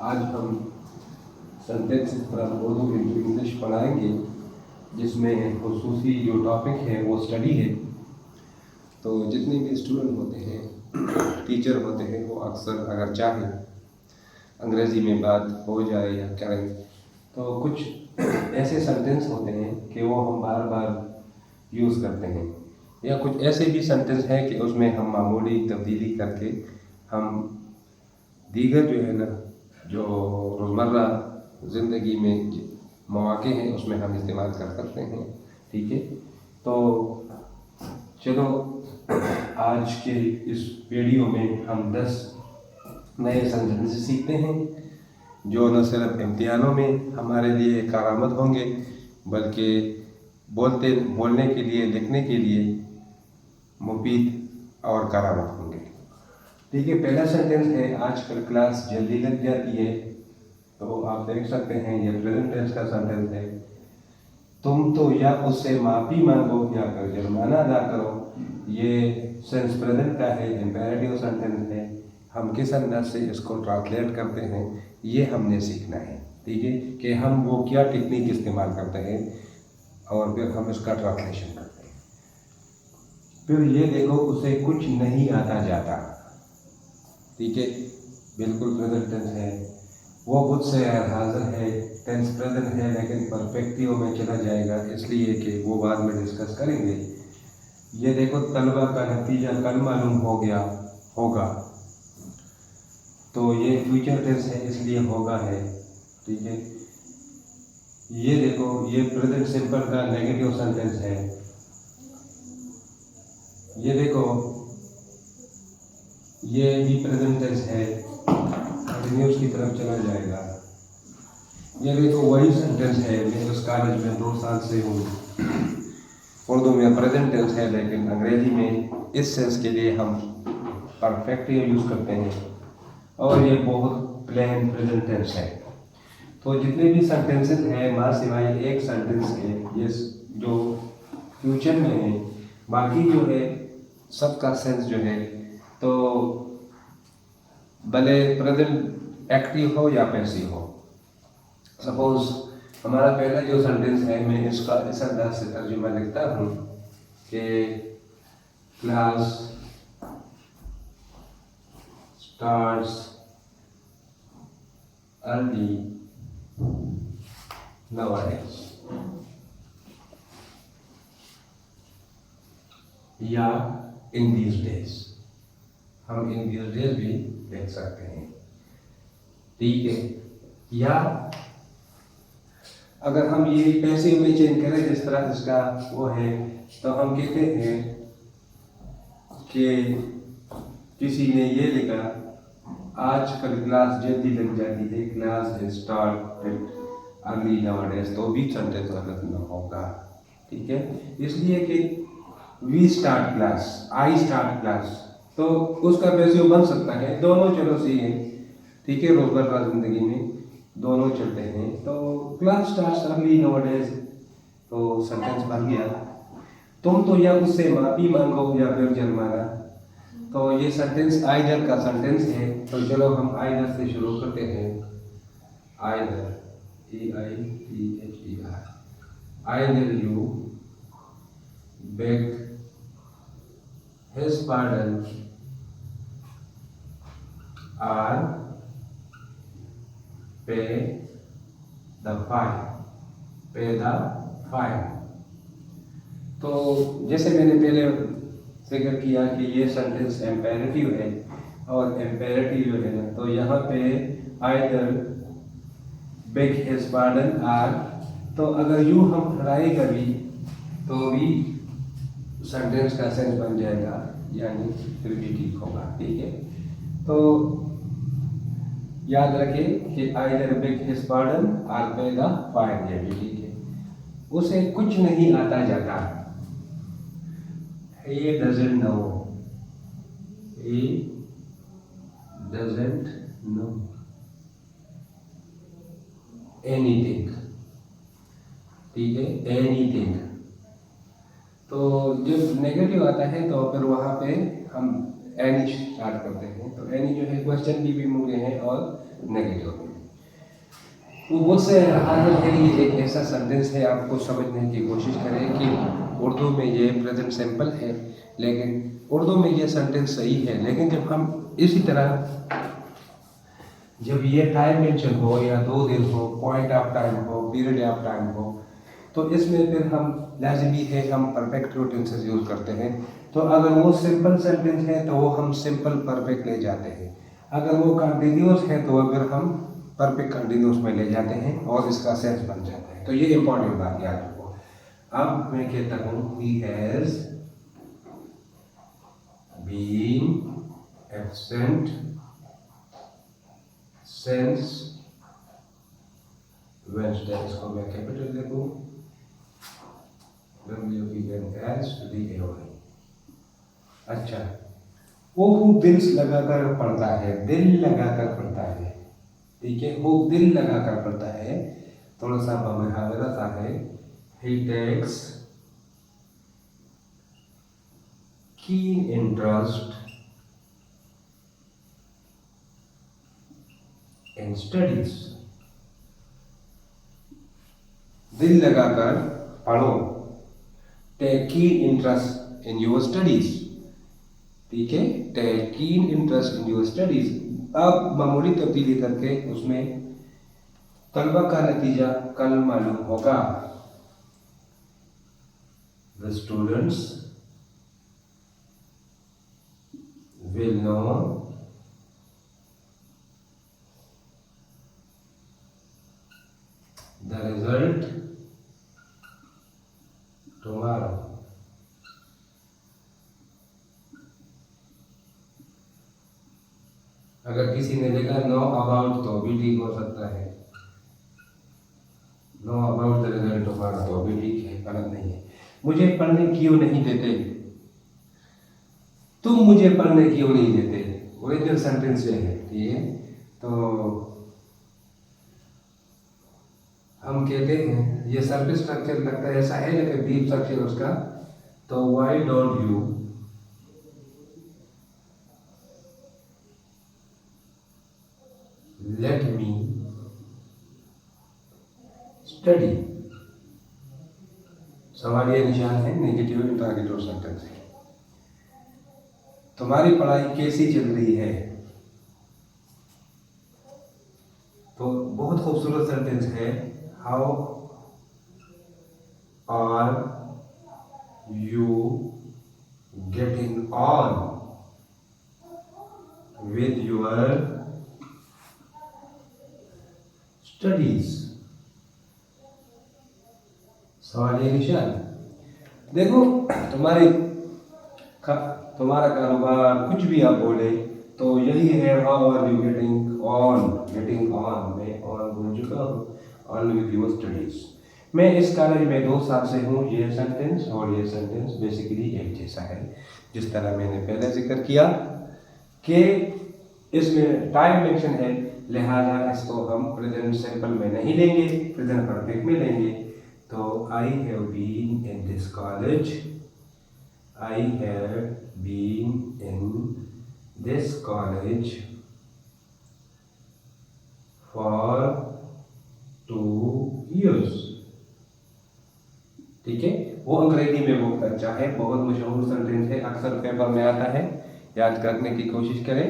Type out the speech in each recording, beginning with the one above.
आज हम sentences from Urdu into English पढ़ाएंगे, जिसमें खुसूसी जो टॉपिक है वो स्टडी है। तो जितने भी स्टूडेंट होते हैं, टीचर होते हैं, वो अक्सर अगर चाहे अंग्रेज़ी में बात हो जाए या करें, तो कुछ ऐसे सेंटेंस होते हैं कि वो हम बार बार यूज़ करते हैं, या कुछ ऐसे भी सेंटेंस हैं कि उसमें हम मामूली तब्दीली करके हम दीगर जो है ना, जो रोज़मर्रा ज़िंदगी में मौक़े हैं उसमें हम इस्तेमाल कर सकते हैं। ठीक है, तो चलो आज के इस वीडियो में हम 10 नए सेंटेंस सीखते हैं, जो न सिर्फ इम्तिहानों में हमारे लिए कारआमद होंगे, बल्कि बोलने के लिए, लिखने के लिए मुफीद और कारआमद होंगे। ठीक है, पहला सेंटेंस है, आजकल क्लास जल्दी लग जाती है। तो आप देख सकते हैं ये प्रेजेंट टेंस का सेंटेंस है। तुम तो या उससे माफ़ी मांगो या फिर जुर्माना अदा करो। ये सेंस प्रेजेंट का है, इम्पेरेटिव सेंटेंस है। हम किस अंदाज से इसको ट्रांसलेट करते हैं ये हमने सीखना है। ठीक है, कि हम वो क्या टेक्निक इस्तेमाल करते हैं और फिर हम इसका ट्रांसलेशन करते हैं। फिर ये देखो, उसे कुछ नहीं आता जाता। ठीक है, बिल्कुल प्रेजेंट टेंस है। वो मुझसे हाजिर है, टेंस प्रेजेंट है, लेकिन परफेक्टिव में चला जाएगा, इसलिए कि वो बाद में डिस्कस करेंगे। ये देखो, तलबा का नतीजा कल मालूम हो गया होगा। तो ये फ्यूचर टेंस है, इसलिए होगा है। ठीक है, ये देखो, ये प्रेजेंट सिंपल का नेगेटिव सेंटेंस है। ये देखो, ये भी प्रेजेंट टेंस है, कंटिन्यूस की तरफ चला जाएगा। ये देखो, वही सेंटेंस है, मैं उस कॉलेज में 2 साल से हूँ। उर्दू में प्रेजेंट टेंस है, लेकिन अंग्रेजी में इस सेंस के लिए हम परफेक्टिव यूज़ करते हैं, और ये बहुत प्लेन प्रेजेंट टेंस है। तो जितने भी सेंटेंसेस हैं, माँ सिवाय एक सेंटेंस के, ये जो फ्यूचर में है, बाकी जो है सबका सेंस जो है, तो भले प्रेजेंट एक्टिव हो या पैसिव हो। सपोज हमारा पहला जो सेंटेंस है, मैं इसका इस अंदाज से तर्जुमा लिखता हूँ कि क्लास स्टार्ट्स अर्ली nowadays, या इन दीज डेज। हम इन दीज डेज भी लिख सकते हैं। ठीक है, या अगर हम ये पैसिव में चेंज करें, जिस तरह इसका वो है, तो हम कहते हैं कि किसी ने ये लिखा, आजकल क्लास जल्दी लग जाती है, क्लास स्टार्टेड अर्ली नाउअडेज, तो भी सेंटेंस गलत न होगा। ठीक है, इसलिए कि we start class, I start class, तो उसका पैसिव बन सकता है। दोनों चलो सही है। ठीक है, रोजमर्रा जिंदगी में दोनों चलते हैं। तो क्लास स्टार्ट्स अर्ली नाउअडेज, तो सेंटेंस बन गया। तुम तो या उससे माफ़ी मांगो या फिर जुर्माना, तो ये सेंटेंस आइदर का सेंटेंस है। तो चलो हम आइदर से शुरू करते हैं। Either, AIDHER, either you beg his pardon or pay the fine, pay the fine। तो जैसे मैंने पहले जिक्र किया कि ये सेंटेंस इम्पेरेटिव है, और इम्पेरेटिव जो है ना, तो यहाँ पे either beg his pardon or, तो अगर यू हम हटाएगा भी तो भी सेंटेंस का सेंस बन जाएगा, यानी फिर भी ठीक होगा। ठीक है, तो याद रखें कि either beg his pardon or pay the fine, ये भी ठीक है। उसे कुछ नहीं आता जाता, he doesn't know, he doesn't know anything। ठीक है, anything। तो जब नेगेटिव आता है तो फिर वहाँ पे हम एनी स्टार्ट करते हैं। तो एनी जो है क्वेश्चन की भी मूल्य है और नेगेटिव में। वो मुझसे हाजिर है, ये एक ऐसा सेंटेंस है, आपको समझने की कोशिश करें कि उर्दू में ये प्रेजेंट सिंपल है, लेकिन उर्दू में ये सेंटेंस सही है, लेकिन जब हम इसी तरह जब ये टाइम मेंशन हो या 2 दिन हो, पॉइंट ऑफ टाइम हो, पीरियड ऑफ टाइम हो, तो इसमें फिर हम लाजमी है हम परफेक्ट टेंसेस यूज़ करते हैं। तो अगर वो सिंपल सेंटेंस है तो वो हम सिंपल परफेक्ट ले जाते हैं, अगर वो कंटिन्यूस है तो फिर हम परफेक्ट कंटिन्यूस में ले जाते हैं और इसका सेंस बन जाता है। तो ये इंपॉर्टेंट बात याद रखो। अब मैं कहता हूँ he has been absent since Wednesday, इसको मैं कैपिटल देखूँ WENSDAY। अच्छा, वो दिल लगाकर पढ़ता है, दिल लगाकर पढ़ता है, ठीक है, वो दिल लगाकर पढ़ता है। थोड़ा सा मुहावरा सा है, he takes keen interest in studies। दिल लगाकर पढ़ो, take keen interest in your studies, ठीक है, take keen interest in your studies. अब मामूली तब्दीली करके उसमें तलबा का नतीजा कल मालूम होगा। The students will know the result tomorrow. अगर किसी ने लिखा नो अबाउट तो भी ठीक हो सकता है, know about the result tomorrow तो भी ठीक है, गलत नहीं है। मुझे पढ़ने क्यों नहीं देते, तुम मुझे पढ़ने क्यों नहीं देते, ओरिजिनल सेंटेंस ये है, ठीक है। तो हम कहते हैं ये सर्विस स्ट्रक्चर लगता है ऐसा है, लेकिन डीप स्ट्रक्चर उसका, तो why don't you let me study. सवालिया निशान है, नेगेटिव इंटरोगेटिव सेंटेंस है। तुम्हारी पढ़ाई कैसी चल रही है, तो बहुत खूबसूरत सेंटेंस है, how are you getting on with your studies. सवालिया निशान। देखो तुम्हारा कारोबार कुछ भी आप बोले तो यही है, how are you getting on, getting on, मैं ऑन बोल चुका हूँ, ऑन विद योर स्टडीज। मैं इस कॉलेज में 2 साल से हूँ, ये सेंटेंस और ये सेंटेंस बेसिकली एक जैसा है। जिस तरह मैंने पहले जिक्र किया कि इसमें टाइम मेंशन है, लिहाजा इसको हम प्रेजेंट सिंपल में नहीं लेंगे, प्रेजेंट परफेक्ट में लेंगे। तो I have been in this college, I have been in this college for 2 years, ठीक है। वो अंग्रेजी में बहुत अच्छा है, बहुत मशहूर सेंटेंस है, अक्सर पेपर में आता है, याद करने की कोशिश करें।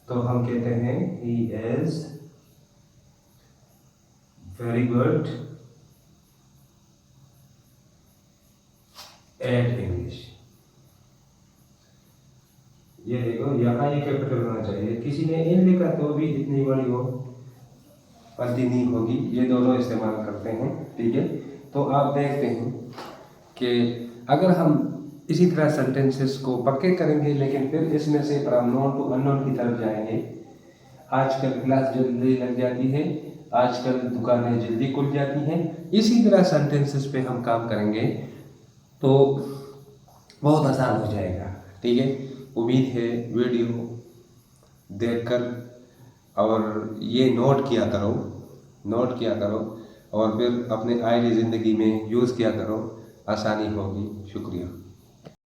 तो हम कहते हैं he is very good at English। ये देखो यहाँ ये कैपिटल होना चाहिए, किसी ने इन लिखा तो भी इतनी बड़ी वो गलती नहीं होगी, ये दोनों इस्तेमाल करते हैं, ठीक है। तो आप देखते हैं कि अगर हम इसी तरह सेंटेंसेस को पक्के करेंगे, लेकिन फिर इसमें से फ्रॉम नोन टू अननोन की तरफ जाएंगे। आजकल क्लास जल्दी लग जाती है, आजकल दुकानें जल्दी खुल जाती हैं, इसी तरह सेंटेंसेस पे हम काम करेंगे तो बहुत आसान हो जाएगा, ठीक है। उम्मीद है वीडियो देखकर और ये नोट किया करो और फिर अपने आईडी ज़िंदगी में यूज़ किया करो, आसानी होगी। शुक्रिया।